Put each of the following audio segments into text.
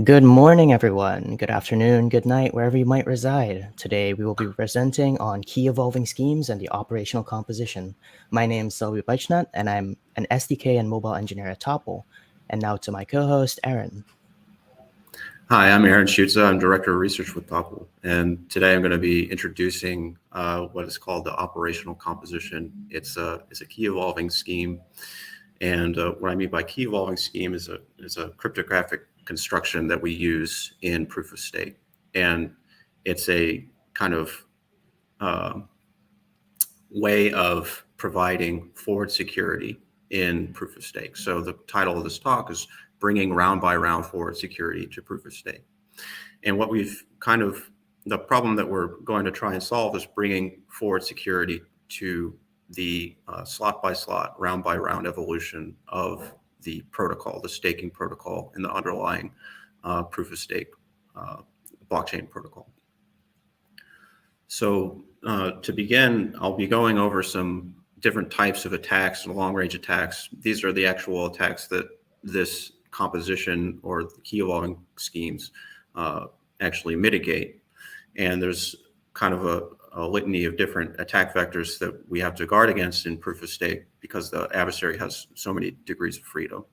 Good morning, everyone. Good afternoon, good night, wherever you might reside. Today, we will be presenting on key evolving schemes and the operational composition. My name is Selvi Bajnat, and I'm an SDK and mobile engineer at Topple. And now to my co-host, Aaron. Hi, I'm Aaron Schutze. I'm Director of Research with Topple. And today I'm going to be introducing what is called the operational composition. It's a key evolving scheme. And what I mean by key evolving scheme is a cryptographic construction that we use in proof of stake. And it's a kind of way of providing forward security in proof of stake. So the title of this talk is Bringing Round by Round Forward Security to Proof of Stake. And what the problem that we're going to try and solve is bringing forward security to the slot by slot, round by round evolution of the protocol, the staking protocol, and the underlying proof of stake blockchain protocol. So to begin, I'll be going over some different types of attacks and long-range attacks. These are the actual attacks that this composition or the key evolving schemes actually mitigate. And there's kind of a litany of different attack vectors that we have to guard against in proof of stake because the adversary has so many degrees of freedom.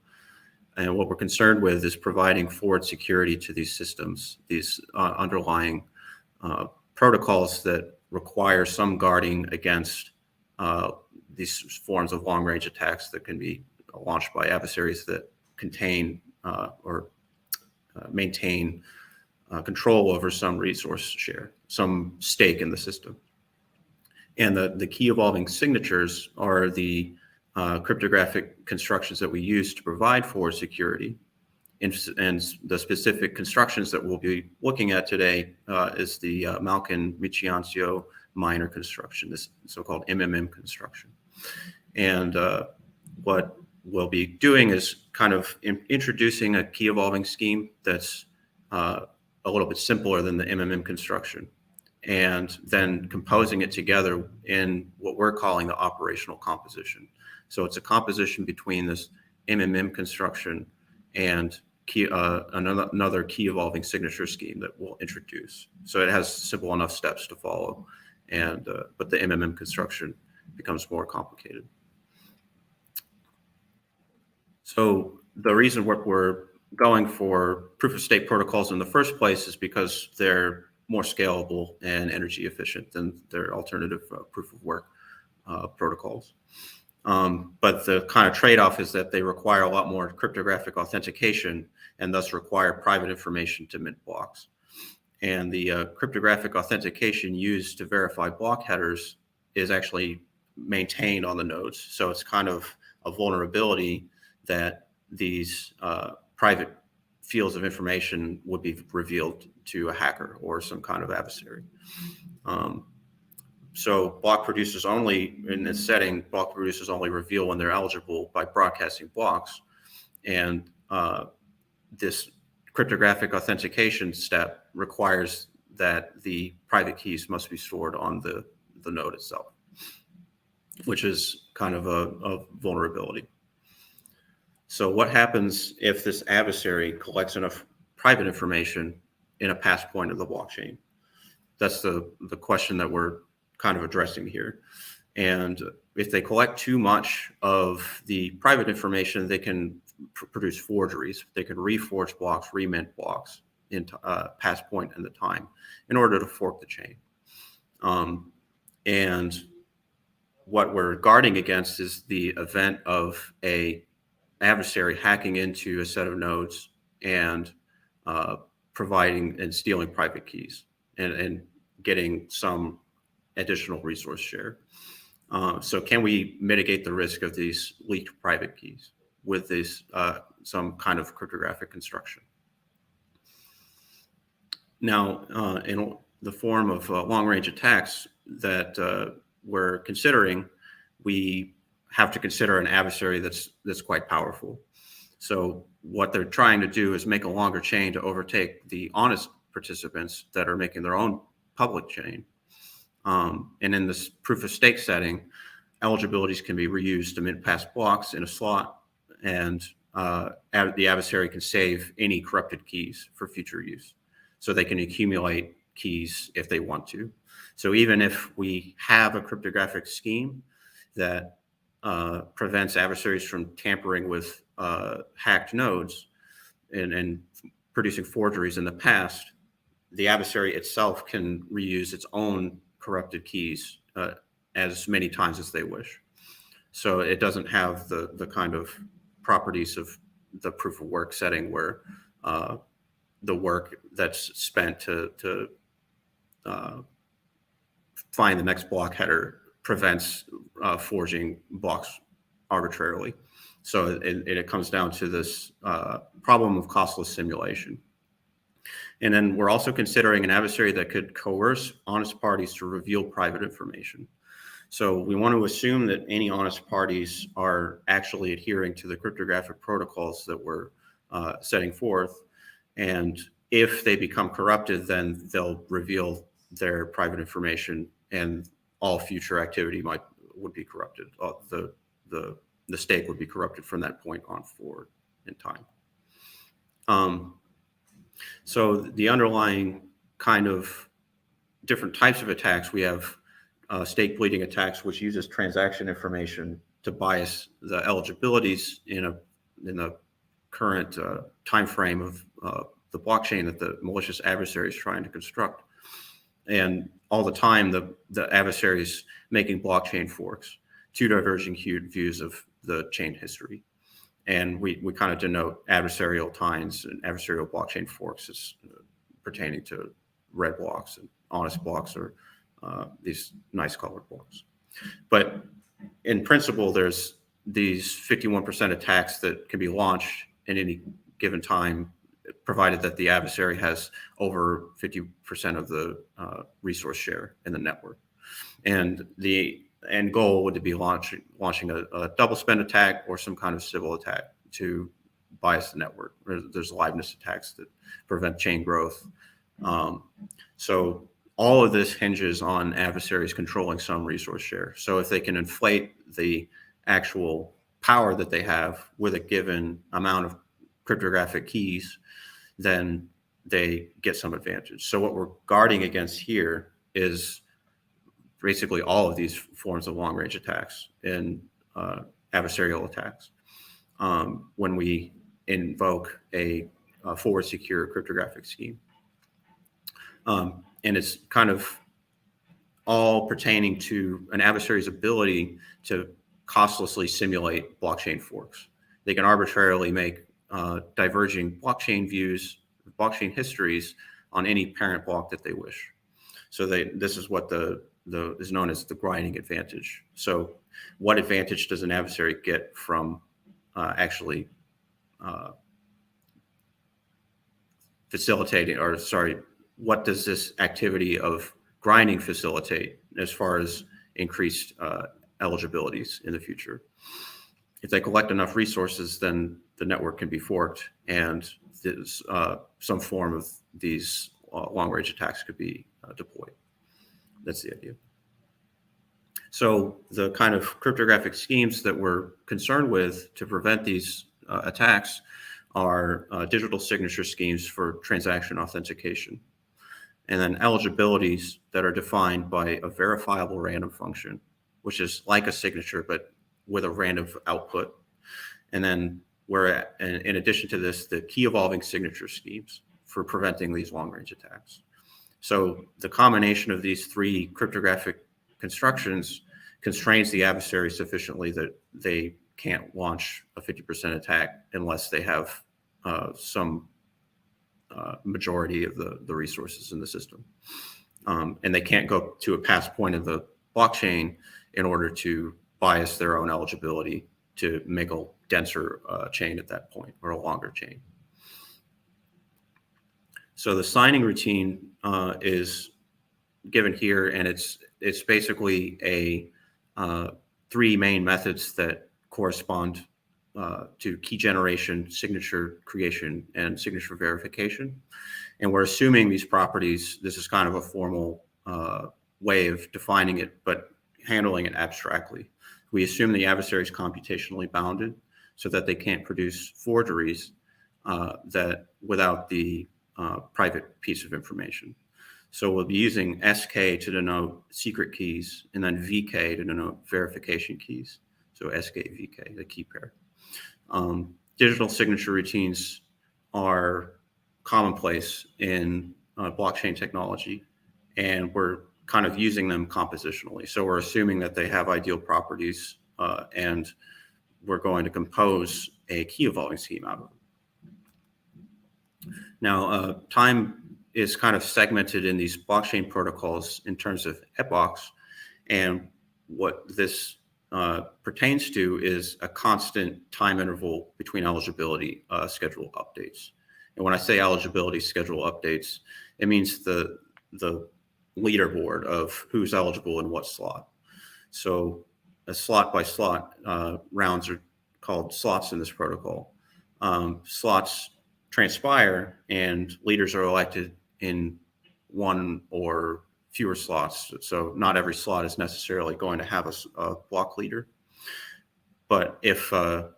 And what we're concerned with is providing forward security to these systems, these underlying protocols that require some guarding against these forms of long-range attacks that can be launched by adversaries that contain or maintain control over some resource share, some stake in the system. And the key evolving signatures are the cryptographic constructions that we use to provide forward security. And the specific constructions that we'll be looking at today is the Malkin-Michiancio minor construction, this so-called MMM construction. And what we'll be doing is kind of introducing a key evolving scheme that's a little bit simpler than the MMM construction, and then composing it together in what we're calling the operational composition. So it's a composition between this MMM construction and another key evolving signature scheme that we'll introduce. So it has simple enough steps to follow, and but the MMM construction becomes more complicated. So the reason we're going for proof of stake protocols in the first place is because they're more scalable and energy efficient than their alternative proof of work protocols. But the kind of trade-off is that they require a lot more cryptographic authentication and thus require private information to mint blocks. And the cryptographic authentication used to verify block headers is actually maintained on the nodes. So it's kind of a vulnerability that these private fields of information would be revealed to a hacker or some kind of adversary. So block producers only, in this setting, block producers only reveal when they're eligible by broadcasting blocks. And this cryptographic authentication step requires that the private keys must be stored on the node itself, which is kind of a vulnerability. So what happens if this adversary collects enough private information in a pass point of the blockchain? That's the question that we're kind of addressing here. And if they collect too much of the private information, they can produce forgeries. They can reforge blocks, remint blocks into pass point and the time in order to fork the chain. And what we're guarding against is the event of a adversary hacking into a set of nodes and providing and stealing private keys and getting some additional resource share. So can we mitigate the risk of these leaked private keys with this some kind of cryptographic construction? Now, in the form of long-range attacks that we're considering, we have to consider an adversary that's quite powerful. So what they're trying to do is make a longer chain to overtake the honest participants that are making their own public chain. And in this proof of stake setting, eligibilities can be reused to mint pass blocks in a slot, and the adversary can save any corrupted keys for future use. So they can accumulate keys if they want to. So even if we have a cryptographic scheme that prevents adversaries from tampering with hacked nodes and producing forgeries in the past, the adversary itself can reuse its own corrupted keys as many times as they wish. So it doesn't have the kind of properties of the proof of work setting where the work that's spent to find the next block header prevents forging blocks arbitrarily. So it comes down to this problem of costless simulation. And then we're also considering an adversary that could coerce honest parties to reveal private information. So we want to assume that any honest parties are actually adhering to the cryptographic protocols that we're setting forth. And if they become corrupted, then they'll reveal their private information, and all future activity would be corrupted. The stake would be corrupted from that point on forward in time. So the underlying kind of different types of attacks, we have stake bleeding attacks, which uses transaction information to bias the eligibilities in the current time frame of the blockchain that the malicious adversary is trying to construct. And all the time, the adversary is making blockchain forks, two diverging views of the chain history. And we kind of denote adversarial tines and adversarial blockchain forks as pertaining to red blocks, and honest blocks are these nice colored blocks. But in principle, there's these 51% attacks that can be launched in any given time, provided that the adversary has over 50% of the resource share in the network. And the end goal would be launching a double spend attack or some kind of civil attack to bias the network. There's liveness attacks that prevent chain growth. So all of this hinges on adversaries controlling some resource share. So if they can inflate the actual power that they have with a given amount of cryptographic keys, then they get some advantage. So what we're guarding against here is basically all of these forms of long-range attacks and adversarial attacks when we invoke a forward secure cryptographic scheme. And it's kind of all pertaining to an adversary's ability to costlessly simulate blockchain forks. They can arbitrarily make diverging blockchain views, blockchain histories on any parent block that they wish. So this is what is known as the grinding advantage. So what advantage does an adversary get from actually facilitating, or sorry, what does this activity of grinding facilitate as far as increased eligibilities in the future? If they collect enough resources, then the network can be forked, and some form of these long-range attacks could be deployed. That's the idea. So the kind of cryptographic schemes that we're concerned with to prevent these attacks are digital signature schemes for transaction authentication, and then eligibilities that are defined by a verifiable random function, which is like a signature but with a random output. And then in addition to this, the key evolving signature schemes for preventing these long-range attacks. So the combination of these three cryptographic constructions constrains the adversary sufficiently that they can't launch a 50% attack unless they have some majority of the resources in the system. And they can't go to a past point of the blockchain in order to bias their own eligibility to make a denser chain at that point, or a longer chain. So the signing routine is given here, and it's basically three main methods that correspond to key generation, signature creation, and signature verification. And we're assuming these properties. This is kind of a formal way of defining it, but handling it abstractly. We assume the adversary is computationally bounded, so that they can't produce forgeries that without the private piece of information. So we'll be using SK to denote secret keys, and then VK to denote verification keys. So SK, VK, the key pair. Digital signature routines are commonplace in blockchain technology, and we're kind of using them compositionally. So we're assuming that they have ideal properties, and we're going to compose a key evolving scheme out of them. Now, time is kind of segmented in these blockchain protocols in terms of epochs, and what this pertains to is a constant time interval between eligibility schedule updates. And when I say eligibility schedule updates, it means the leaderboard of who's eligible in what slot. So a slot by slot rounds are called slots in this protocol. Slots transpire and leaders are elected in one or fewer slots. So not every slot is necessarily going to have a block leader. But if a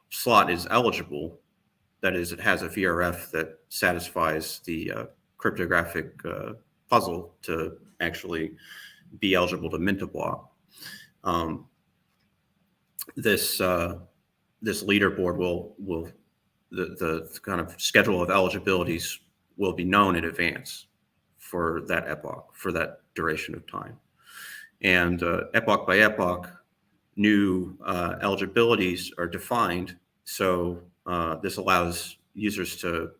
slot is eligible, that is, it has a VRF that satisfies the cryptographic puzzle to actually be eligible to mint a block, this leaderboard will the kind of schedule of eligibilities will be known in advance for that epoch, for that duration of time. And epoch by epoch, new eligibilities are defined. So this allows users to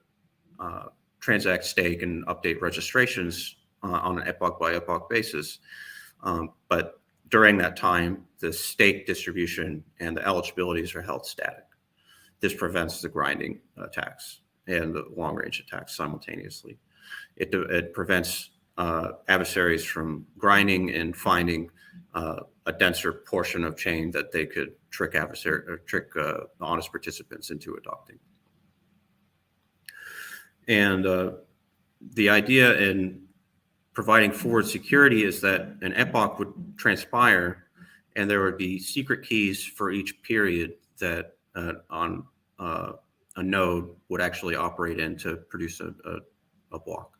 transact, stake, and update registrations on an epoch by epoch basis. But during that time, the stake distribution and the eligibilities are held static. This prevents the grinding attacks and the long-range attacks simultaneously. It prevents adversaries from grinding and finding a denser portion of chain that they could trick honest participants into adopting. And the idea in providing forward security is that an epoch would transpire and there would be secret keys for each period that on a node would actually operate in to produce a block.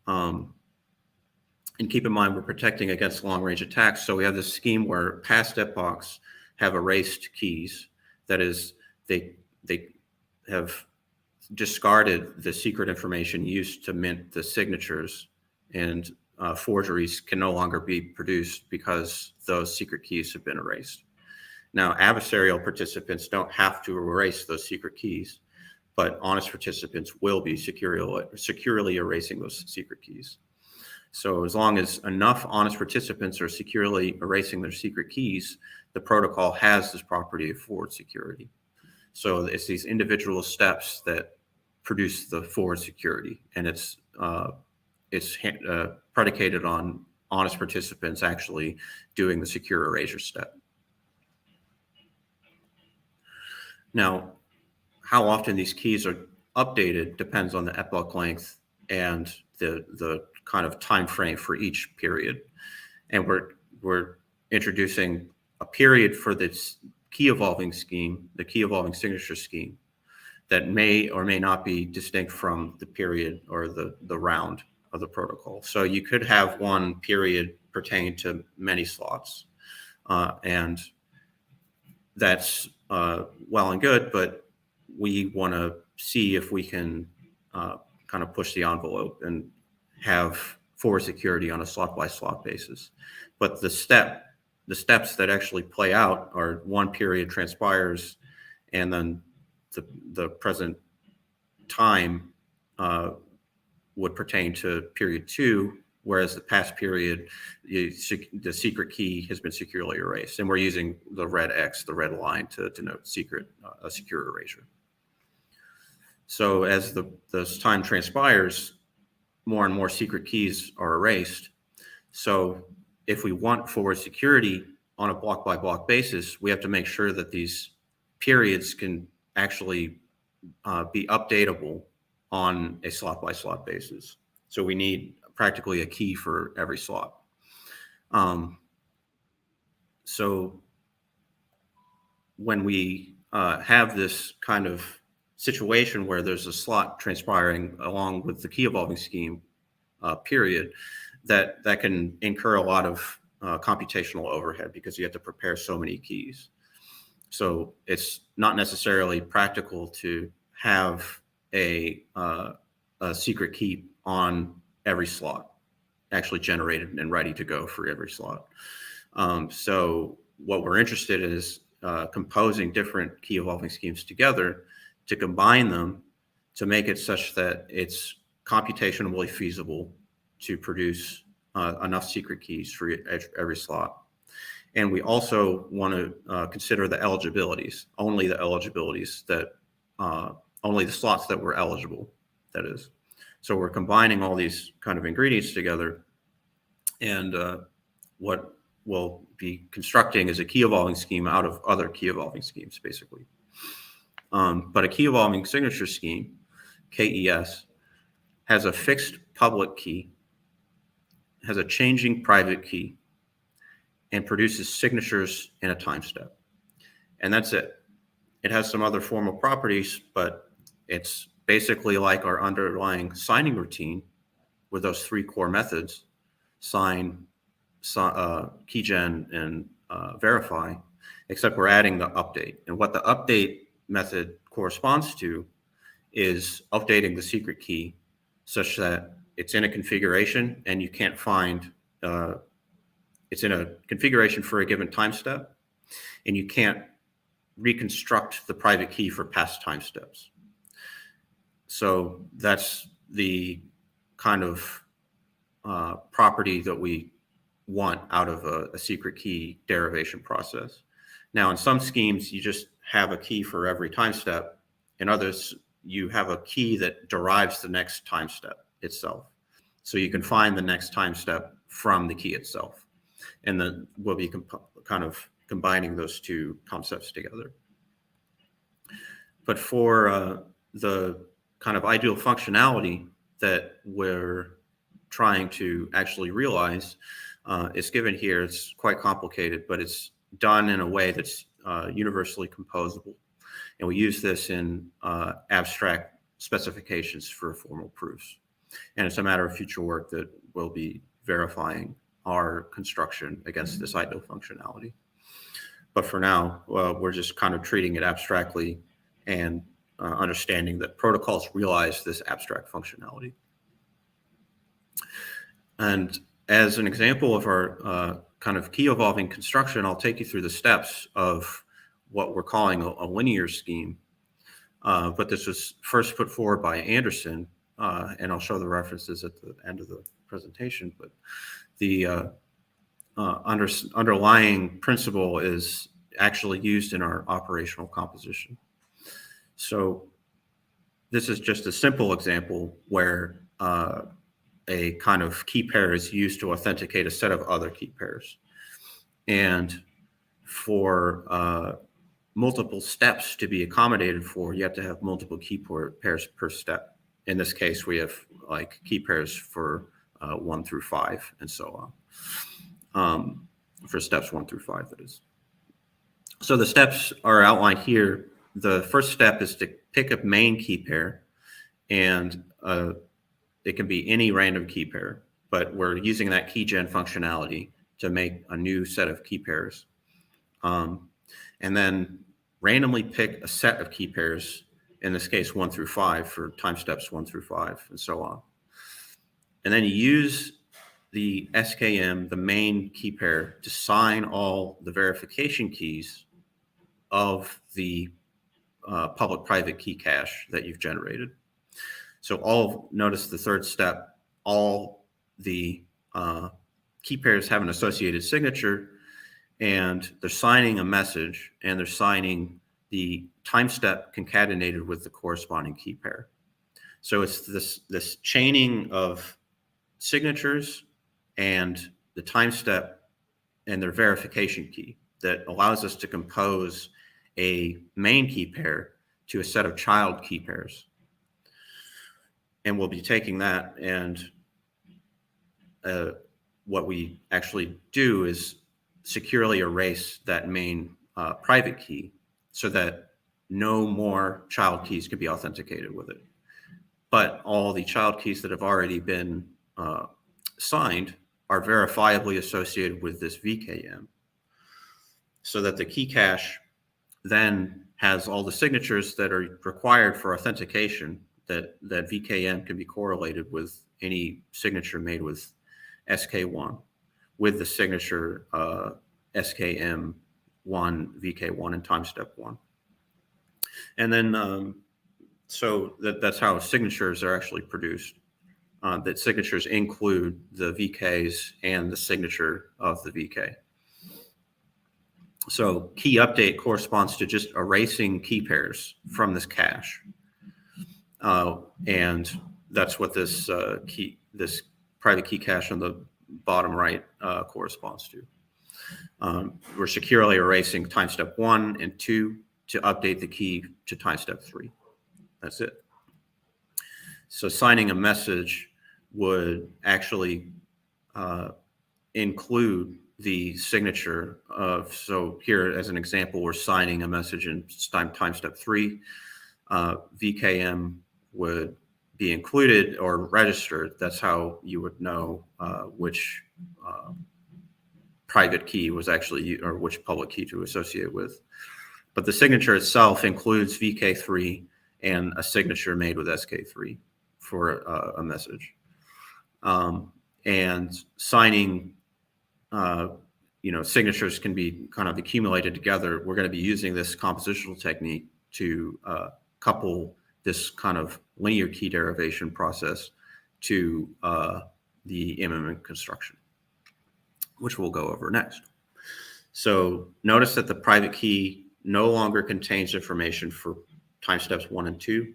And keep in mind, we're protecting against long-range attacks. So we have this scheme where past epochs have erased keys. That is, they have discarded the secret information used to mint the signatures, and forgeries can no longer be produced because those secret keys have been erased. Now, adversarial participants don't have to erase those secret keys, but honest participants will be securely erasing those secret keys. So as long as enough honest participants are securely erasing their secret keys, the protocol has this property of forward security. So it's these individual steps that produce the forward security, and it's predicated on honest participants actually doing the secure erasure step. Now, how often these keys are updated depends on the epoch length and the kind of time frame for each period. And we're introducing a period for this key evolving scheme, the key evolving signature scheme, that may or may not be distinct from the period or the round of the protocol. So you could have one period pertain to many slots, and that's well and good, but we want to see if we can kind of push the envelope and have forward security on a slot by slot basis. But the steps that actually play out are one period transpires, and then the present time would pertain to period 2, whereas the past period, the secret key has been securely erased. And we're using the red X, the red line, to denote a secure erasure. So as the time transpires, more and more secret keys are erased. So if we want forward security on a block by block basis, we have to make sure that these periods can actually be updatable on a slot by slot basis. So we need practically a key for every slot. So when we have this kind of situation where there's a slot transpiring along with the key evolving scheme period that can incur a lot of computational overhead because you have to prepare so many keys. So it's not necessarily practical to have a secret key on every slot actually generated and ready to go for every slot. So what we're interested in is composing different key evolving schemes together to combine them to make it such that it's computationally feasible to produce enough secret keys for every slot. And we also want to consider the eligibilities, only the eligibilities that, only the slots that were eligible, that is. So we're combining all these kind of ingredients together, and what we'll be constructing is a key evolving scheme out of other key evolving schemes, basically. But a key evolving signature scheme, KES, has a fixed public key, has a changing private key, and produces signatures in a time step. And that's it. It has some other formal properties, but it's basically like our underlying signing routine with those three core methods: sign, keygen, and verify, except we're adding the update. And what the update method corresponds to is updating the secret key such that it's in a configuration and you can't find, it's in a configuration for a given time step, and you can't reconstruct the private key for past time steps. So that's the kind of property that we want out of a secret key derivation process. Now, in some schemes, you just have a key for every time step. In others, you have a key that derives the next time step itself. So you can find the next time step from the key itself. And then we'll be kind of combining those two concepts together. But for the kind of ideal functionality that we're trying to actually realize, is given here. It's quite complicated, but it's done in a way that's universally composable. And we use this in abstract specifications for formal proofs. And it's a matter of future work that will be verifying our construction against this ideal functionality. But for now, we're just kind of treating it abstractly and understanding that protocols realize this abstract functionality. And as an example of our kind of key evolving construction, I'll take you through the steps of what we're calling a linear scheme. But this was first put forward by Anderson, and I'll show the references at the end of the presentation. But the underlying principle is actually used in our operational composition. So this is just a simple example where a kind of key pair is used to authenticate a set of other key pairs. And for multiple steps to be accommodated for, you have to have multiple key pairs per step. In this case, we have like key pairs for 1 through 5 and so on, for steps 1 through 5, that is. So the steps are outlined here. The first step is to pick a main key pair, and it can be any random key pair, but we're using that keygen functionality to make a new set of key pairs. And then randomly pick a set of key pairs, in this case 1 through 5 for time steps 1 through 5 and so on. And then you use the SKM, the main key pair, to sign all the verification keys of the public-private key cache that you've generated. So notice the third step, all the key pairs have an associated signature, and they're signing a message, and they're signing the time step concatenated with the corresponding key pair. So it's this chaining of signatures and the time step and their verification key that allows us to compose a main key pair to a set of child key pairs. And we'll be taking that, and what we actually do is securely erase that main private key so that no more child keys can be authenticated with it. But all the child keys that have already been signed are verifiably associated with this VKM, so that the key cache then has all the signatures that are required for authentication, that VKM can be correlated with any signature made with SK1 with the signature SKM1, VK1, and time step 1. And then, so that's how signatures are actually produced. That signatures include the VKs and the signature of the VK. So key update corresponds to just erasing key pairs from this cache. And that's what this private key cache on the bottom right corresponds to. We're securely erasing time step 1 and 2 to update the key to time step 3. That's it. So signing a message would actually include the signature of, so here as an example, we're signing a message in time step 3. VKM would be included or registered. That's how you would know which private key was actually, or which public key to associate with. But the signature itself includes VK3 and a signature made with SK3 for a message. And signing, signatures can be kind of accumulated together. We're going to be using this compositional technique to couple this kind of linear key derivation process to the MMM construction, which we'll go over next. So notice that the private key no longer contains information for time steps 1 and 2.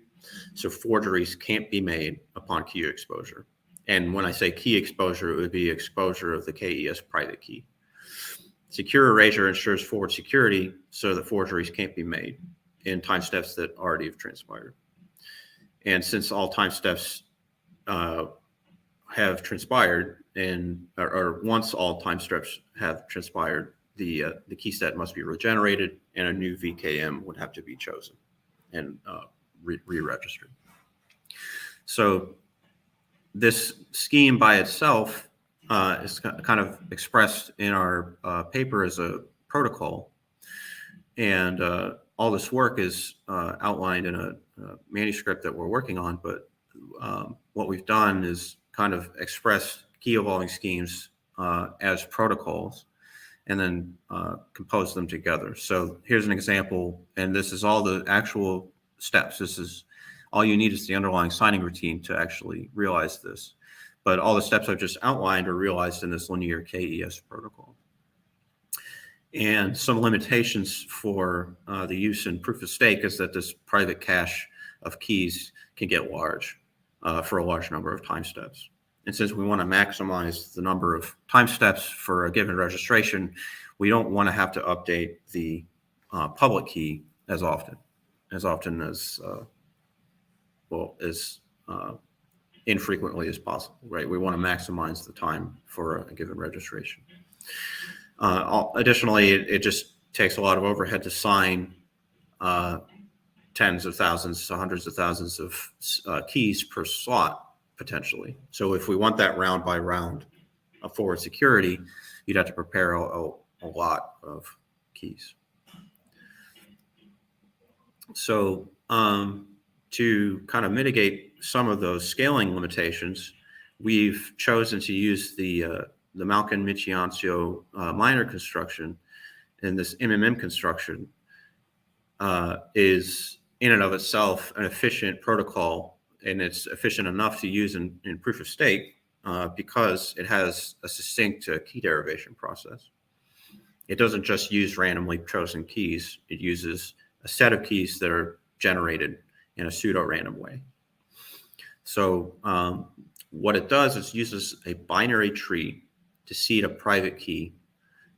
So forgeries can't be made upon key exposure. And when I say key exposure, it would be exposure of the KES private key. Secure erasure ensures forward security so that forgeries can't be made in time steps that already have transpired. And since all time steps have transpired, or once all time steps have transpired, the key set must be regenerated and a new VKM would have to be chosen and re-registered. So this scheme by itself is kind of expressed in our paper as a protocol. And all this work is outlined in a manuscript that we're working on. But what we've done is kind of express key evolving schemes as protocols and then compose them together. So here's an example, and this is all the actual steps. This is all you need is the underlying signing routine to actually realize this. But all the steps I've just outlined are realized in this linear KES protocol. And some limitations for the use in proof of stake is that this private cache of keys can get large for a large number of time steps. And since we want to maximize the number of time steps for a given registration, we don't want to have to update the public key as often as infrequently as possible, right? We want to maximize the time for a given registration. Additionally, it just takes a lot of overhead to sign tens of thousands to hundreds of thousands of keys per slot, potentially. So if we want that round by round of forward security, you'd have to prepare a lot of keys. So to kind of mitigate some of those scaling limitations, we've chosen to use the Malkin-Michiancio minor construction. And this MMM construction is in and of itself an efficient protocol, and it's efficient enough to use in proof of stake because it has a succinct key derivation process. It doesn't just use randomly chosen keys. It uses a set of keys that are generated in a pseudo-random way. So what it does is uses a binary tree to seed a private key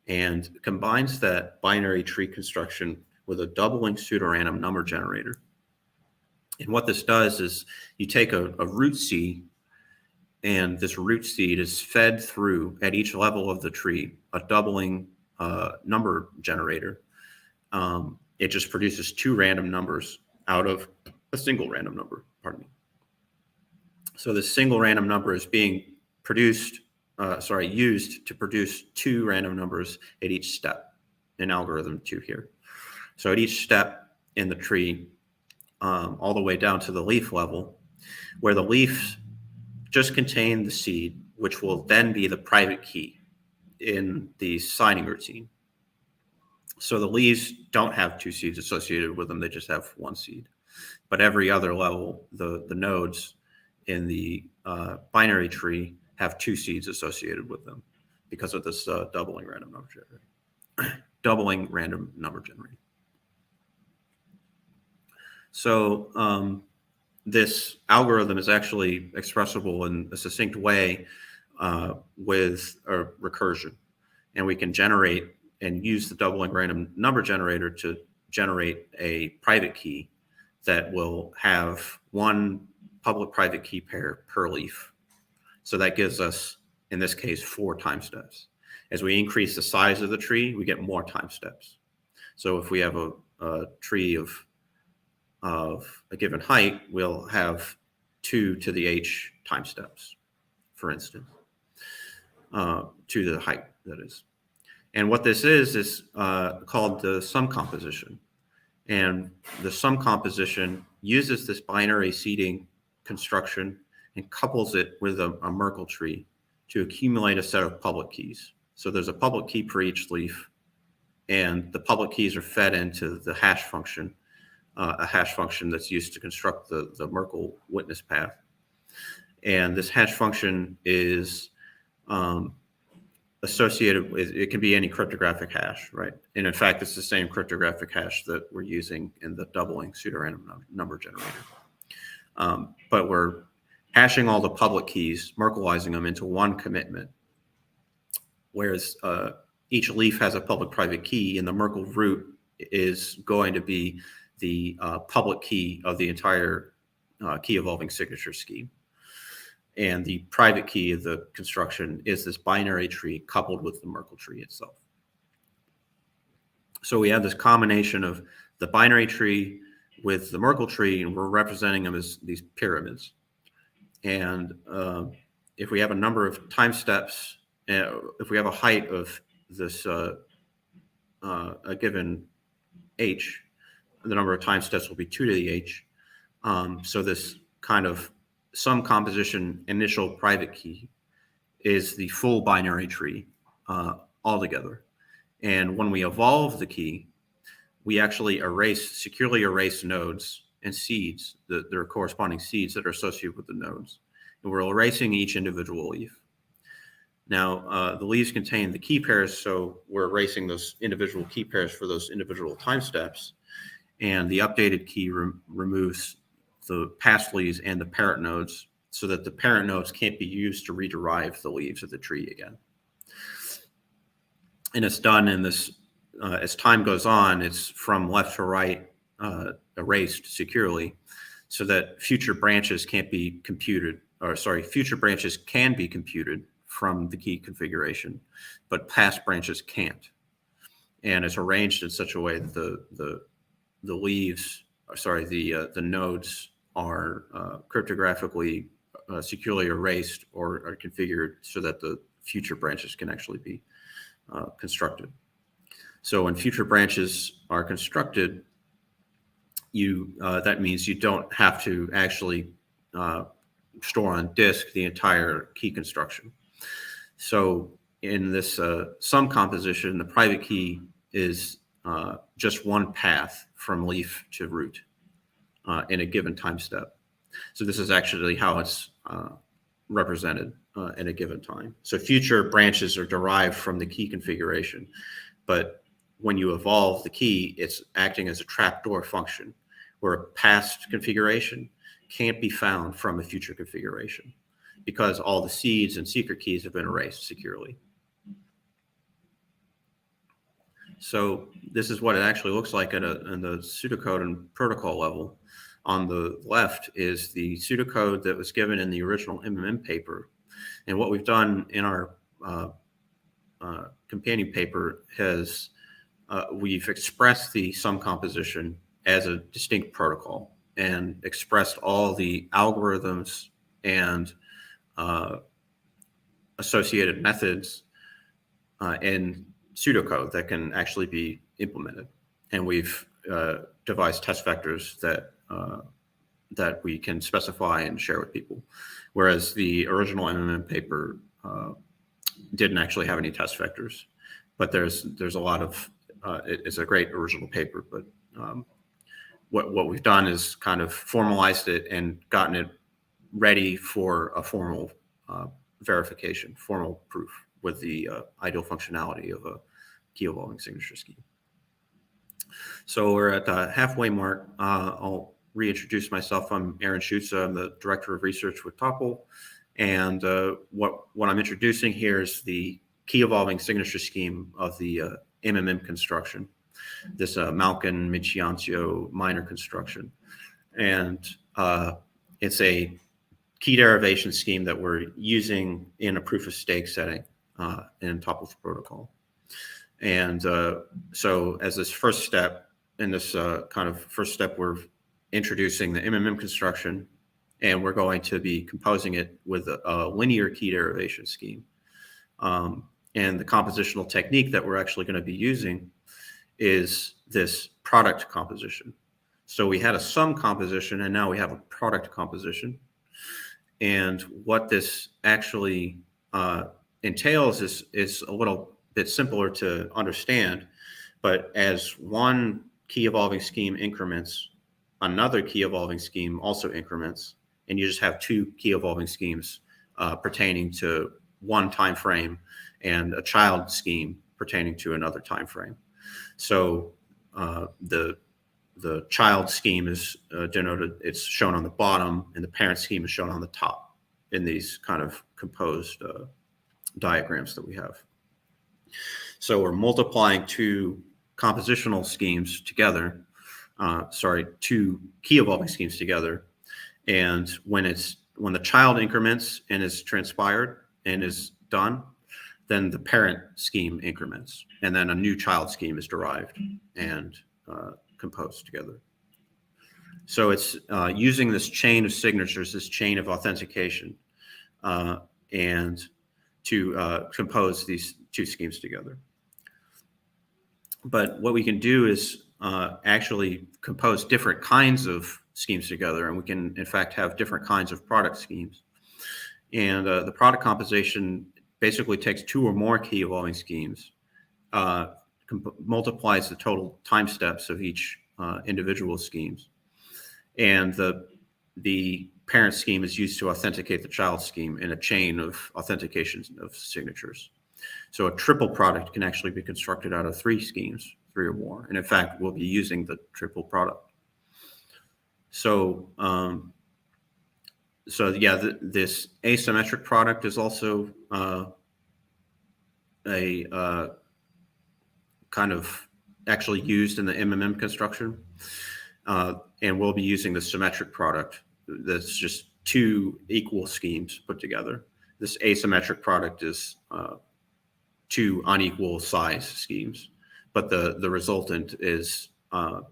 and combines that binary tree construction with a doubling pseudorandom number generator. And what this does is you take a root seed, and this root seed is fed through at each level of the tree a doubling number generator. it just produces two random numbers out of a single random number, pardon me. So this single random number is being used to produce two random numbers at each step in algorithm 2 here. So at each step in the tree, all the way down to the leaf level, where the leaves just contain the seed, which will then be the private key in the signing routine. So the leaves don't have two seeds associated with them, they just have one seed. But every other level, the nodes in the binary tree have two seeds associated with them because of this doubling random number generator. Doubling random number generator. So this algorithm is actually expressible in a succinct way with a recursion. And we can generate and use the doubling random number generator to generate a private key that will have one public private key pair per leaf. So that gives us, in this case, 4 time steps. As we increase the size of the tree, we get more time steps. So if we have a tree of a given height, we'll have 2 to the h time steps, for instance, 2 to the height, that is. And what this is called the sum composition. And the sum composition uses this binary seeding construction and couples it with a Merkle tree to accumulate a set of public keys. So there's a public key for each leaf, and the public keys are fed into the hash function, a hash function that's used to construct the Merkle witness path. And this hash function is associated with, it can be any cryptographic hash, right? And in fact, it's the same cryptographic hash that we're using in the doubling pseudorandom number generator. But we're hashing all the public keys, Merkleizing them into one commitment, whereas each leaf has a public-private key, and the Merkle root is going to be the public key of the entire key-evolving signature scheme. And the private key of the construction is this binary tree coupled with the Merkle tree itself. So we have this combination of the binary tree with the Merkle tree, and we're representing them as these pyramids. And if we have a number of time steps, if we have a height of this a given h, the number of time steps will be 2 to the h. So this kind of sum composition initial private key is the full binary tree altogether. And when we evolve the key, we actually securely erase nodes and seeds, there are corresponding seeds that are associated with the nodes. And we're erasing each individual leaf. Now, the leaves contain the key pairs, so we're erasing those individual key pairs for those individual time steps. And the updated key removes the past leaves and the parent nodes so that the parent nodes can't be used to rederive the leaves of the tree again. And it's done in this, as time goes on, it's from left to right erased securely so that future branches can't be computed, future branches can be computed from the key configuration, but past branches can't. And it's arranged in such a way that the leaves, the nodes are cryptographically securely erased or are configured so that the future branches can actually be constructed. So when future branches are constructed, that means you don't have to actually store on disk the entire key construction. So in this sum composition, the private key is just one path from leaf to root in a given time step. So this is actually how it's represented in a given time. So future branches are derived from the key configuration, but when you evolve the key, it's acting as a trapdoor function where a past configuration can't be found from a future configuration because all the seeds and secret keys have been erased securely. So this is what it actually looks like in the pseudocode and protocol level. On the left is the pseudocode that was given in the original MMM paper. And what we've done in our companion paper has we've expressed the sum composition as a distinct protocol and expressed all the algorithms and associated methods in pseudocode that can actually be implemented. And we've devised test vectors that we can specify and share with people. Whereas the original MMM paper didn't actually have any test vectors, but there's a lot of, it's a great original paper, but what we've done is kind of formalized it and gotten it ready for a formal verification, formal proof with the ideal functionality of a key evolving signature scheme. So we're at the halfway mark. I'll reintroduce myself. I'm Aaron Schutz. I'm the Director of Research with Topple. And what I'm introducing here is the key evolving signature scheme of the MMM construction, this Malkin-Michiancio minor construction. And it's a key derivation scheme that we're using in a proof of stake setting in Topple's protocol. And so as this first step, in this kind of first step, we're introducing the MMM construction, and we're going to be composing it with a linear key derivation scheme. And the compositional technique that we're actually going to be using is this product composition. So we had a sum composition, and now we have a product composition. And what this actually entails is a little bit simpler to understand. But as one key evolving scheme increments, another key evolving scheme also increments, and you just have two key evolving schemes pertaining to one time frame and a child scheme pertaining to another time frame. So the child scheme is denoted, it's shown on the bottom, and the parent scheme is shown on the top in these kind of composed diagrams that we have. So we're multiplying two compositional schemes together, two key evolving schemes together. And when the child increments and is transpired and is done, then the parent scheme increments, and then a new child scheme is derived and composed together. So it's using this chain of signatures, this chain of authentication, and to compose these two schemes together. But what we can do is actually compose different kinds of schemes together, and we can, in fact, have different kinds of product schemes. And the product composition basically takes two or more key evolving schemes, multiplies the total time steps of each individual schemes, and the parent scheme is used to authenticate the child scheme in a chain of authentication of signatures. So a triple product can actually be constructed out of three schemes, three or more. And in fact, we'll be using the triple product. So, this asymmetric product is also a kind of actually used in the MMM construction. And we'll be using the symmetric product. That's just two equal schemes put together. This asymmetric product is two unequal size schemes, but the resultant is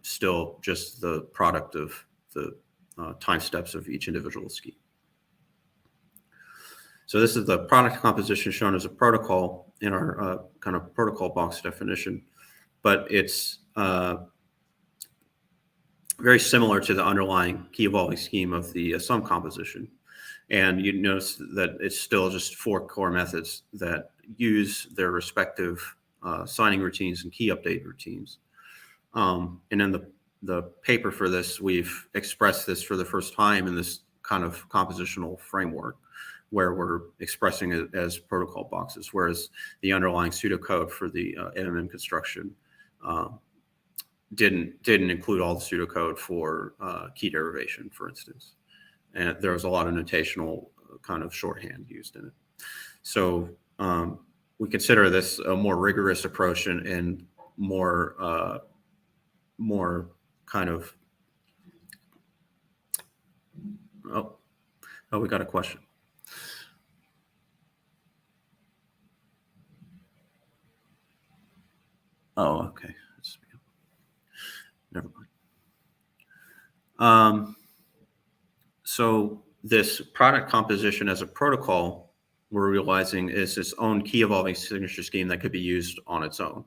still just the product of the time steps of each individual scheme. So this is the product composition shown as a protocol in our kind of protocol box definition, but it's very similar to the underlying key evolving scheme of the sum composition. And you notice that it's still just four core methods that use their respective signing routines and key update routines. And in the paper for this, we've expressed this for the first time in this kind of compositional framework where we're expressing it as protocol boxes, whereas the underlying pseudocode for the MMM construction didn't include all the pseudocode for key derivation, for instance. And there was a lot of notational kind of shorthand used in it. So we consider this a more rigorous approach and more kind of, oh, we got a question. Oh, okay. never mind. So this product composition as a protocol, we're realizing is its own key evolving signature scheme that could be used on its own.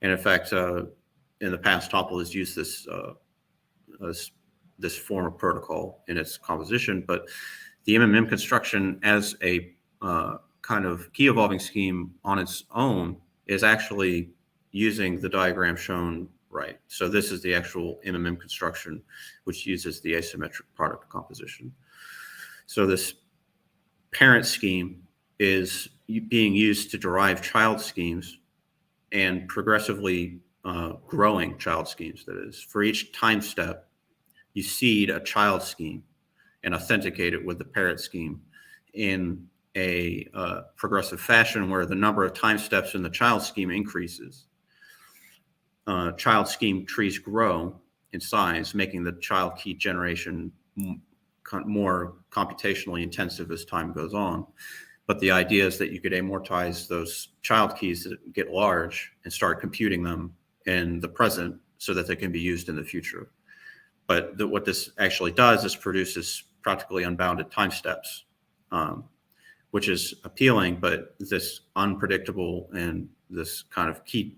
And in fact, in the past, Topple has used this form of protocol in its composition, but the MMM construction as a kind of key evolving scheme on its own is actually using the diagram shown right. So this is the actual MMM construction, which uses the asymmetric product composition. So this parent scheme is being used to derive child schemes and progressively growing child schemes. That is, for each time step, you seed a child scheme and authenticate it with the parent scheme in a progressive fashion where the number of time steps in the child scheme increases. Child scheme trees grow in size, making the child key generation more computationally intensive as time goes on. But the idea is that you could amortize those child keys that get large and start computing them in the present so that they can be used in the future. But what this actually does is produces practically unbounded time steps, which is appealing, but this unpredictable and this kind of key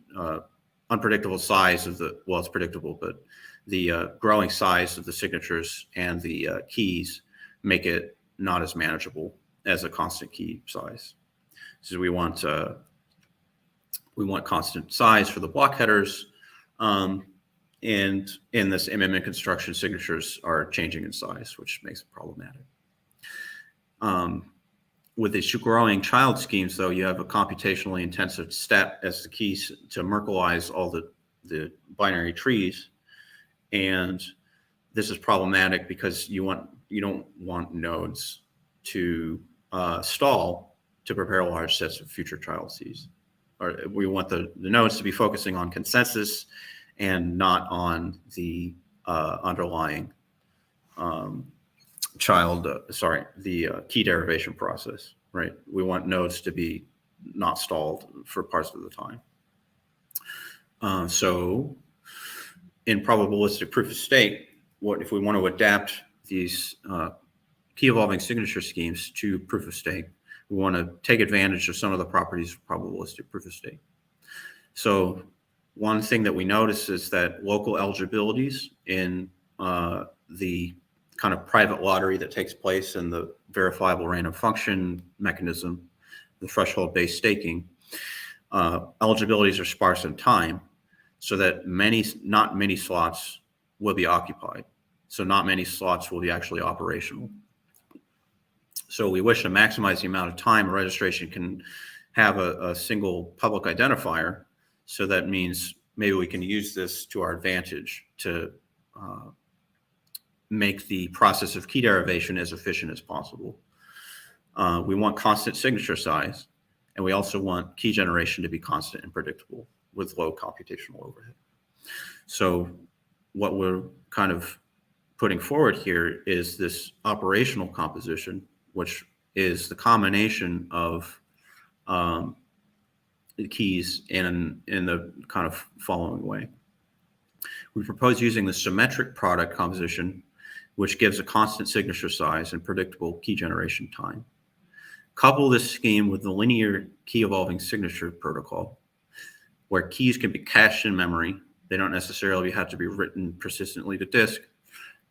unpredictable size of the, well, it's predictable, but the growing size of the signatures and the keys make it not as manageable as a constant key size. So we want constant size for the block headers, and in this MMM construction, signatures are changing in size, which makes it problematic. With these growing child schemes, though, you have a computationally intensive step as the keys to Merkleize all the binary trees. And this is problematic because you don't want nodes to stall to prepare large sets of future child seeds. Or we want the nodes to be focusing on consensus and not on the underlying the key derivation process, right? We want nodes to be not stalled for parts of the time. So in probabilistic proof of stake, what if we want to adapt these key evolving signature schemes to proof of stake? We want to take advantage of some of the properties of probabilistic proof of stake. So one thing that we notice is that local eligibilities in the kind of private lottery that takes place in the verifiable random function mechanism, the threshold-based staking, eligibilities are sparse in time, so that not many slots will be occupied. So not many slots will be actually operational. So we wish to maximize the amount of time a registration can have a single public identifier. So that means maybe we can use this to our advantage to make the process of key derivation as efficient as possible. We want constant signature size, and we also want key generation to be constant and predictable with low computational overhead. So what we're kind of putting forward here is this operational composition, which is the combination of the keys in the kind of following way. We propose using the symmetric product composition, which gives a constant signature size and predictable key generation time. Couple this scheme with the linear key evolving signature protocol, where keys can be cached in memory. They don't necessarily have to be written persistently to disk,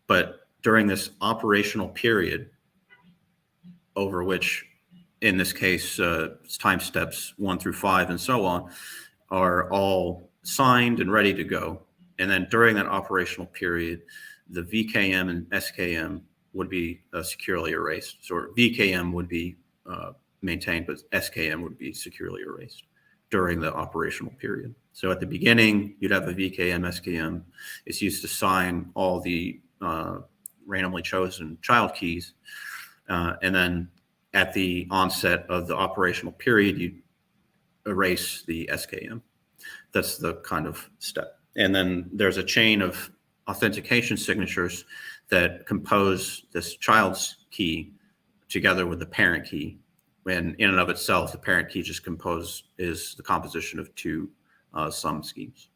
but during this operational period, over which, in this case, time steps 1 through 5 and so on, are all signed and ready to go. And then during that operational period, the VKM and SKM would be securely erased. So VKM would be maintained, but SKM would be securely erased during the operational period. So at the beginning, you'd have a VKM, SKM. It's used to sign all the randomly chosen child keys. And then at the onset of the operational period, you erase the SKM. That's the kind of step. And then there's a chain of authentication signatures that compose this child's key together with the parent key. And in and of itself, the parent key just is the composition of two sum schemes.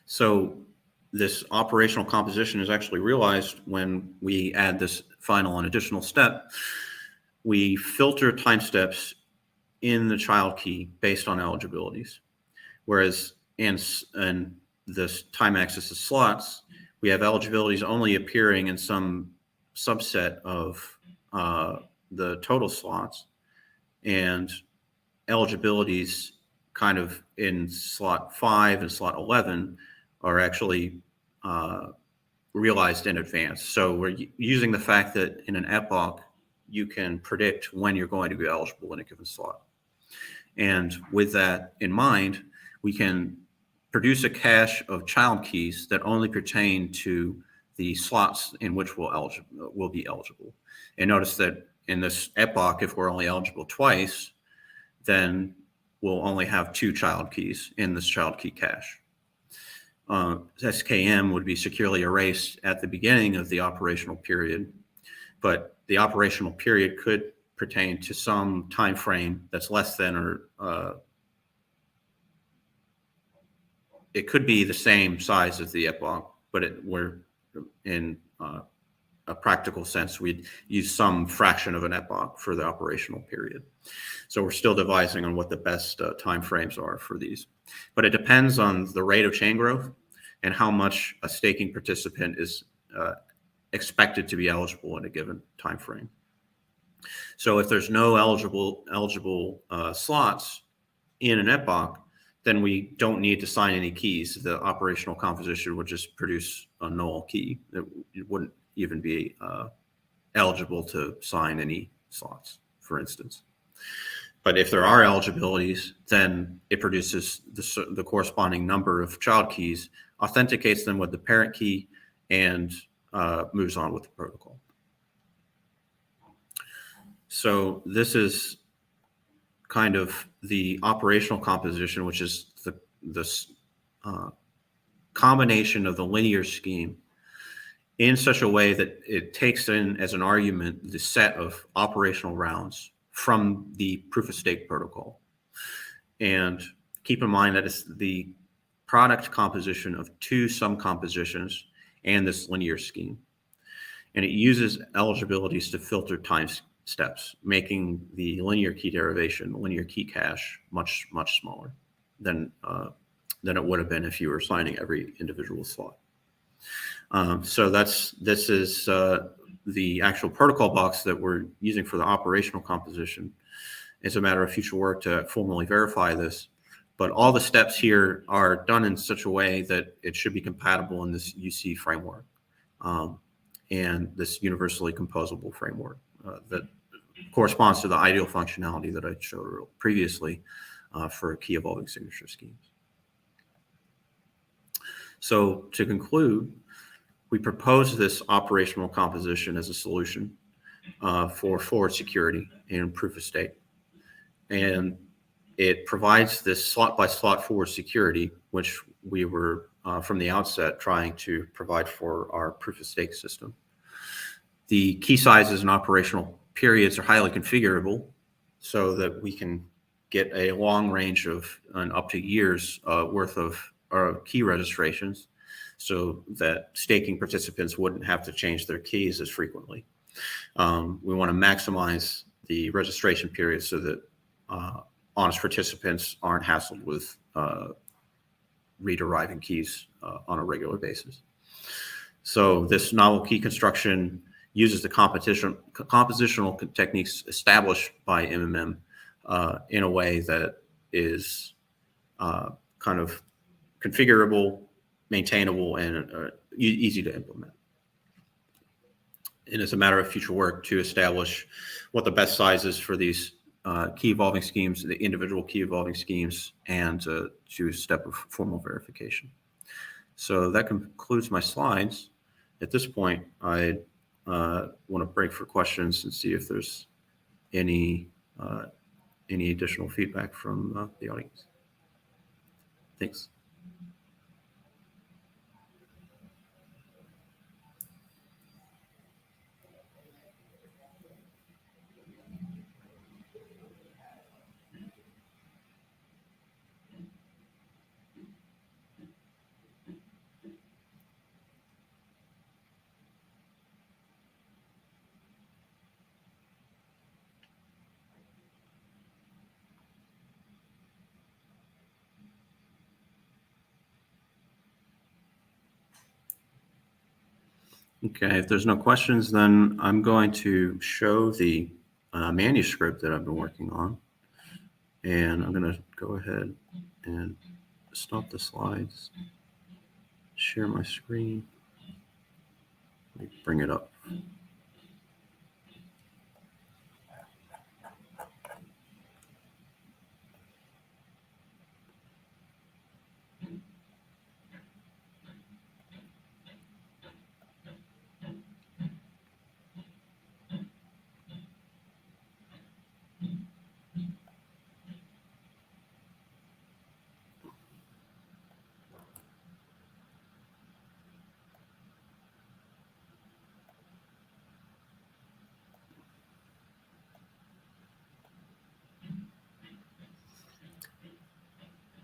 So this operational composition is actually realized when we add this final and additional step. We filter time steps in the child key based on eligibilities, whereas in this time axis of slots, we have eligibilities only appearing in some subset of the total slots, and eligibilities kind of in slot 5 and slot 11 are actually realized in advance. So we're using the fact that in an epoch, you can predict when you're going to be eligible in a given slot. And with that in mind, we can produce a cache of child keys that only pertain to the slots in which we'll be eligible. And notice that in this epoch, if we're only eligible twice, then we'll only have 2 child keys in this child key cache. SKM would be securely erased at the beginning of the operational period, but the operational period could pertain to some time frame that's less than or it could be the same size as the epoch, but we're in a practical sense, we'd use some fraction of an epoch for the operational period. So we're still devising on what the best time frames are for these. But it depends on the rate of chain growth and how much a staking participant is expected to be eligible in a given time frame. So if there's no eligible slots in an epoch, then we don't need to sign any keys. The operational composition would just produce a null key. It wouldn't even be eligible to sign any slots, for instance. But if there are eligibilities, then it produces the corresponding number of child keys, authenticates them with the parent key, and moves on with the protocol. So this is kind of the operational composition, which is this combination of the linear scheme in such a way that it takes in as an argument the set of operational rounds from the proof of stake protocol. And keep in mind that it's the product composition of 2 sum-compositions and this linear scheme. And it uses eligibilities to filter time steps, making the linear key derivation, the linear key cache, much, much smaller than it would have been if you were signing every individual slot. So this is the actual protocol box that we're using for the operational composition. It's a matter of future work to formally verify this, but all the steps here are done in such a way that it should be compatible in this UC framework and this universally composable framework that corresponds to the ideal functionality that I showed previously for key evolving signature schemes. So to conclude, we propose this operational composition as a solution for forward security and proof of stake. And it provides this slot by slot forward security, which we were from the outset trying to provide for our proof of stake system. The key sizes and operational periods are highly configurable so that we can get a long range of up to years worth of key registrations, so that staking participants wouldn't have to change their keys as frequently. We want to maximize the registration period so that honest participants aren't hassled with re-deriving keys on a regular basis. So this novel key construction uses the compositional techniques established by MMM in a way that is kind of configurable, maintainable, and easy to implement. And it's a matter of future work to establish what the best size is for these key evolving schemes, the individual key evolving schemes, and to step of formal verification. So that concludes my slides. At this point, I want to break for questions and see if there's any additional feedback from the audience. Thanks. Okay, if there's no questions, then I'm going to show the manuscript that I've been working on. And I'm going to go ahead and stop the slides, share my screen, let me bring it up.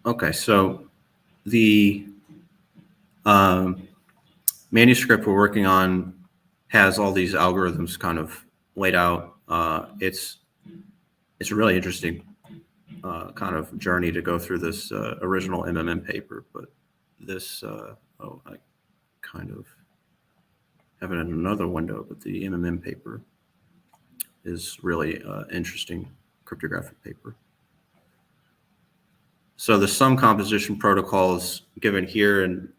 Okay, so the manuscript we're working on has all these algorithms kind of laid out. It's a really interesting kind of journey to go through this original MMM paper, but this I kind of have it in another window, but the MMM paper is really interesting cryptographic paper. So the sum composition protocol is given here, and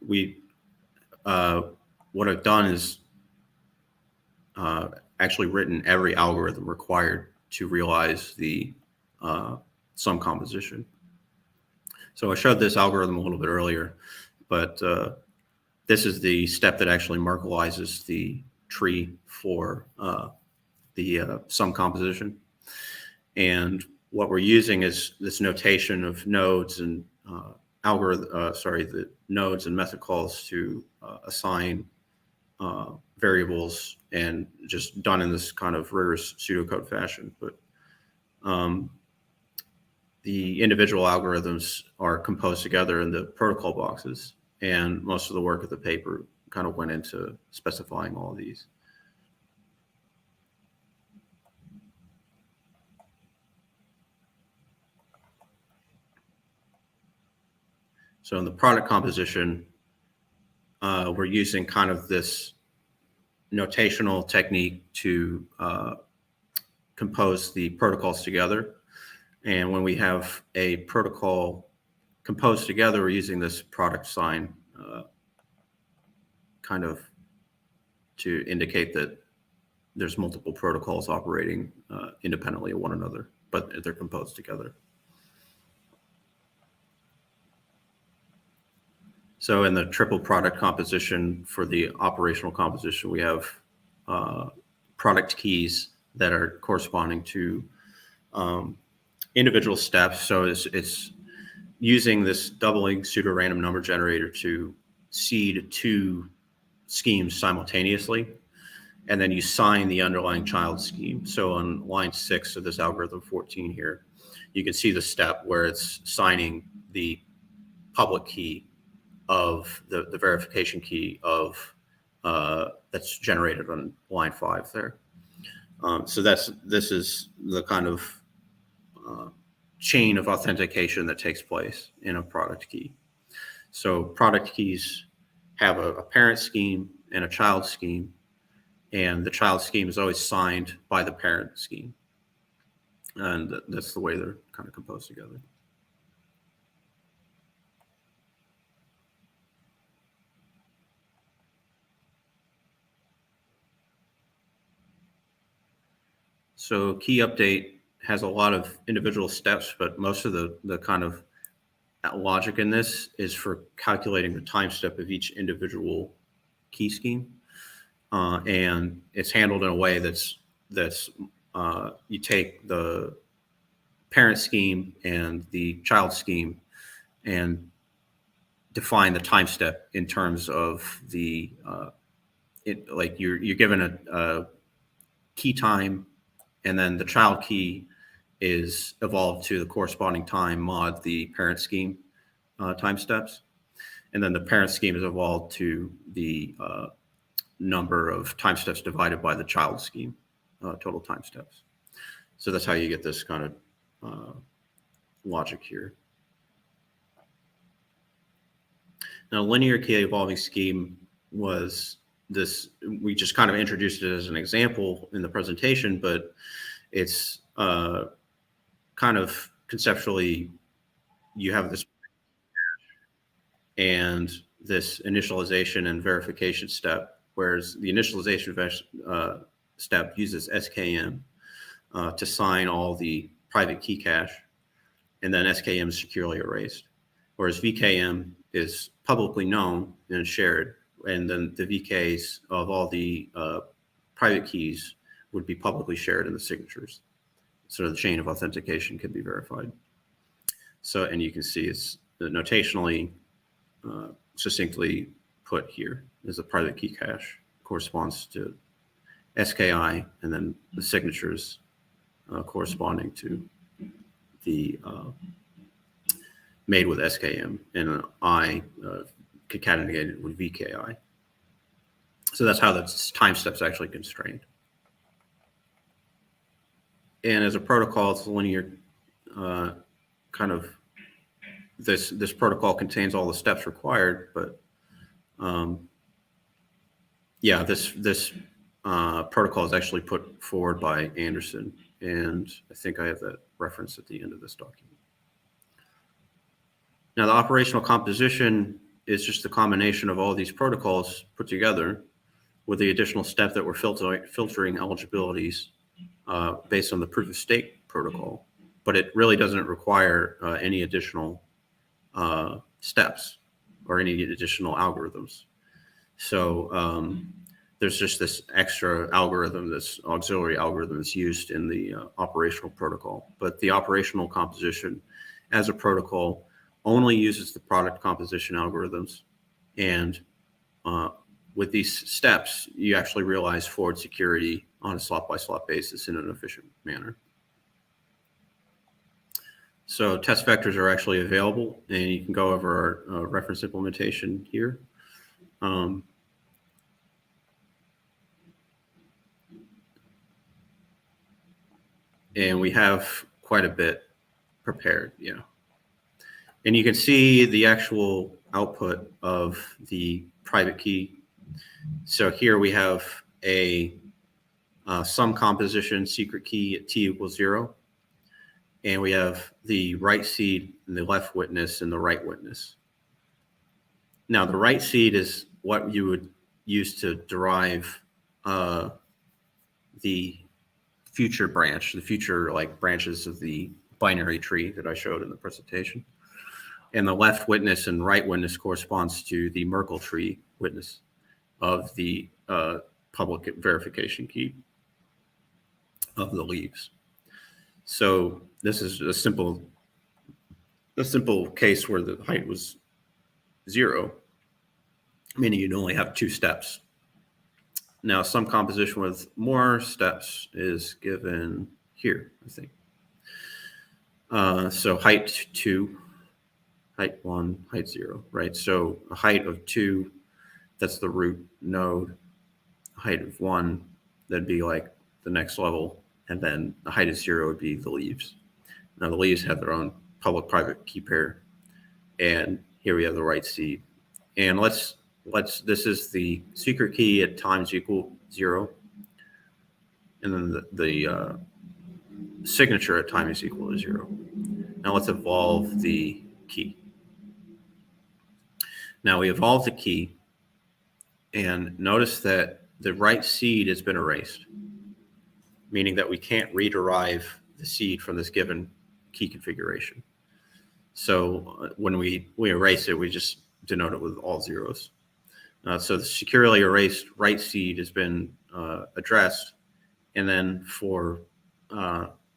what I've done is actually written every algorithm required to realize the sum composition. So I showed this algorithm a little bit earlier, but this is the step that actually Merkleizes the tree for the sum composition. And what we're using is this notation of nodes and the nodes and method calls to assign variables, and just done in this kind of rigorous pseudocode fashion. But the individual algorithms are composed together in the protocol boxes, and most of the work of the paper kind of went into specifying all of these. So in the product composition, we're using kind of this notational technique to compose the protocols together. And when we have a protocol composed together, we're using this product sign kind of to indicate that there's multiple protocols operating independently of one another, but they're composed together. So in the triple product composition, for the operational composition, we have product keys that are corresponding to individual steps. So it's using this doubling pseudo-random number generator to seed two schemes simultaneously, and then you sign the underlying child scheme. So on line 6 of this algorithm 14 here, you can see the step where it's signing the public key of the verification key of that's generated on line 5 there. So this is the kind of chain of authentication that takes place in a product key. So product keys have a parent scheme and a child scheme, and the child scheme is always signed by the parent scheme. And that's the way they're kind of composed together. So key update has a lot of individual steps, but most of the kind of logic in this is for calculating the time step of each individual key scheme. And it's handled in a way that's you take the parent scheme and the child scheme and define the time step in terms of the like you're given a key time, and then the child key is evolved to the corresponding time mod the parent scheme time steps, and then the parent scheme is evolved to the number of time steps divided by the child scheme total time steps. So that's how you get this kind of logic here. Now, linear key evolving scheme was we just kind of introduced it as an example in the presentation, but it's kind of conceptually, you have this and this initialization and verification step, whereas the initialization step uses SKM to sign all the private key cache, and then SKM is securely erased, whereas VKM is publicly known and shared, and then the VKs of all the private keys would be publicly shared in the signatures, so the chain of authentication can be verified. So, and you can see it's notationally succinctly put here as a private key cache corresponds to SKI, and then the signatures corresponding to the made with SKM, and an I concatenated with VKI. So that's how the time step's actually constrained. And as a protocol, it's a linear kind of, this protocol contains all the steps required, but yeah, this protocol is actually put forward by Anderson, and I think I have that reference at the end of this document. Now, the operational composition is just the combination of all these protocols put together with the additional step that we're filtering eligibilities based on the proof of stake protocol, but it really doesn't require any additional steps or any additional algorithms. So there's just this extra algorithm, this auxiliary algorithm that's used in the operational protocol. But the operational composition as a protocol only uses the product composition algorithms. And with these steps, you actually realize forward security on a slot-by-slot basis in an efficient manner. So test vectors are actually available, and you can go over our reference implementation here. And we have quite a bit prepared, yeah. And you can see the actual output of the private key. So here we have a sum composition secret key at t equals 0. And we have the right seed and the left witness and the right witness. Now, the right seed is what you would use to derive the future branch, the future like branches of the binary tree that I showed in the presentation. And the left witness and right witness corresponds to the Merkle tree witness of the public verification key of the leaves. So this is a simple case where the height was 0, meaning you'd only have 2 steps. Now, some composition with more steps is given here, I think. So height 2, height 1, height 0, right? So a height of 2, that's the root node. Height of 1, that'd be like the next level. And then the height of 0 would be the leaves. Now the leaves have their own public-private key pair. And here we have the right seed. And this is the secret key at times equal 0. And then the signature at time is equal to 0. Now let's evolve the key. Now we evolve the key, and notice that the right seed has been erased, meaning that we can't rederive the seed from this given key configuration. So when we erase it, we just denote it with all zeros. So the securely erased right seed has been addressed. And then for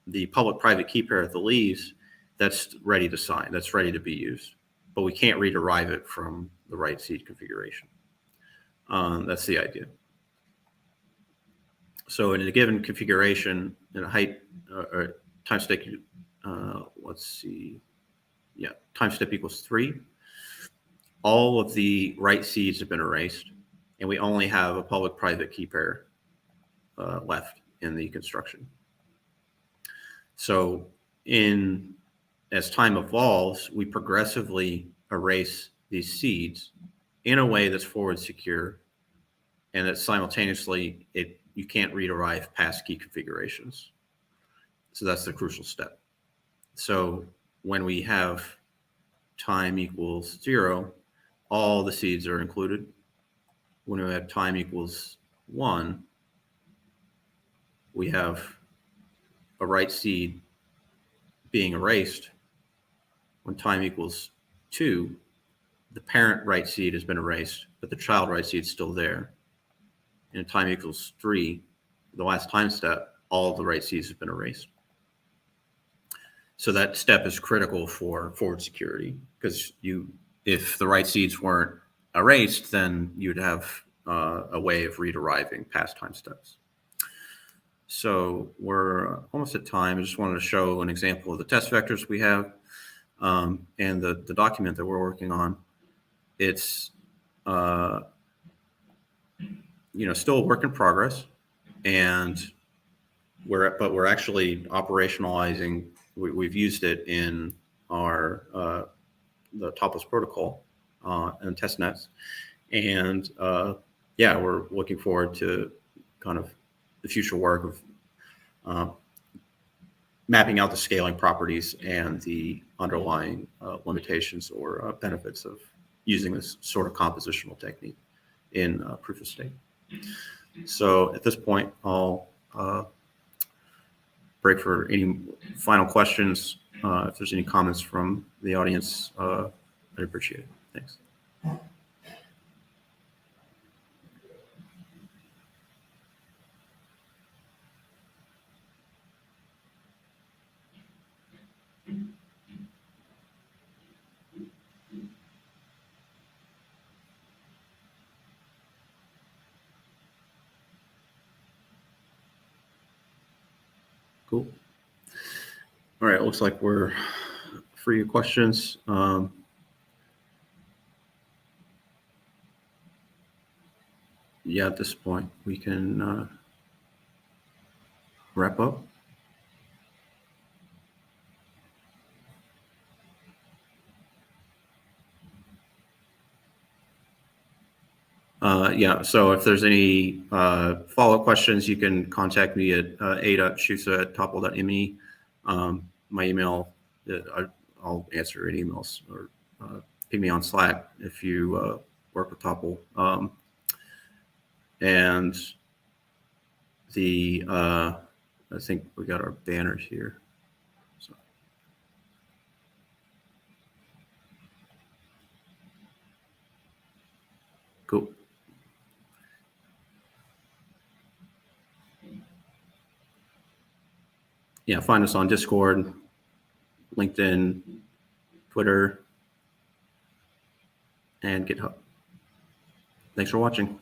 the public-private key pair of the leaves, that's ready to sign, that's ready to be used. But we can't rederive it from the right seed configuration. That's the idea. So in a given configuration, in a height or time step, let's see, yeah, time step equals 3. All of the right seeds have been erased, and we only have a public-private key pair left in the construction. So as time evolves, we progressively erase these seeds in a way that's forward secure and that simultaneously you can't read or write past key configurations. So that's the crucial step. So when we have time equals 0, all the seeds are included. When we have time equals 1, we have a right seed being erased. When time equals 2, the parent right seed has been erased, but the child right seed is still there. And time equals 3, the last time step, all of the right seeds have been erased. So that step is critical for forward security, because if the right seeds weren't erased, then you'd have a way of rederiving past time steps. So we're almost at time. I just wanted to show an example of the test vectors we have, and the document that we're working on. It's still a work in progress, and we're actually operationalizing. We've used it in our the topless protocol and test nets, and we're looking forward to kind of the future work of mapping out the scaling properties and the underlying limitations or benefits of using this sort of compositional technique in proof of stake. So at this point, I'll break for any final questions. If there's any comments from the audience, I'd appreciate it. Thanks. Cool. All right, it looks like we're free of questions. At this point, we can wrap up. So if there's any follow-up questions, you can contact me at a.schusa@topl.me. My email, I'll answer any emails, or ping me on Slack if you work with Topl. And I think we got our banners here. So. Cool. Find us on Discord, LinkedIn, Twitter, and GitHub. Thanks for watching.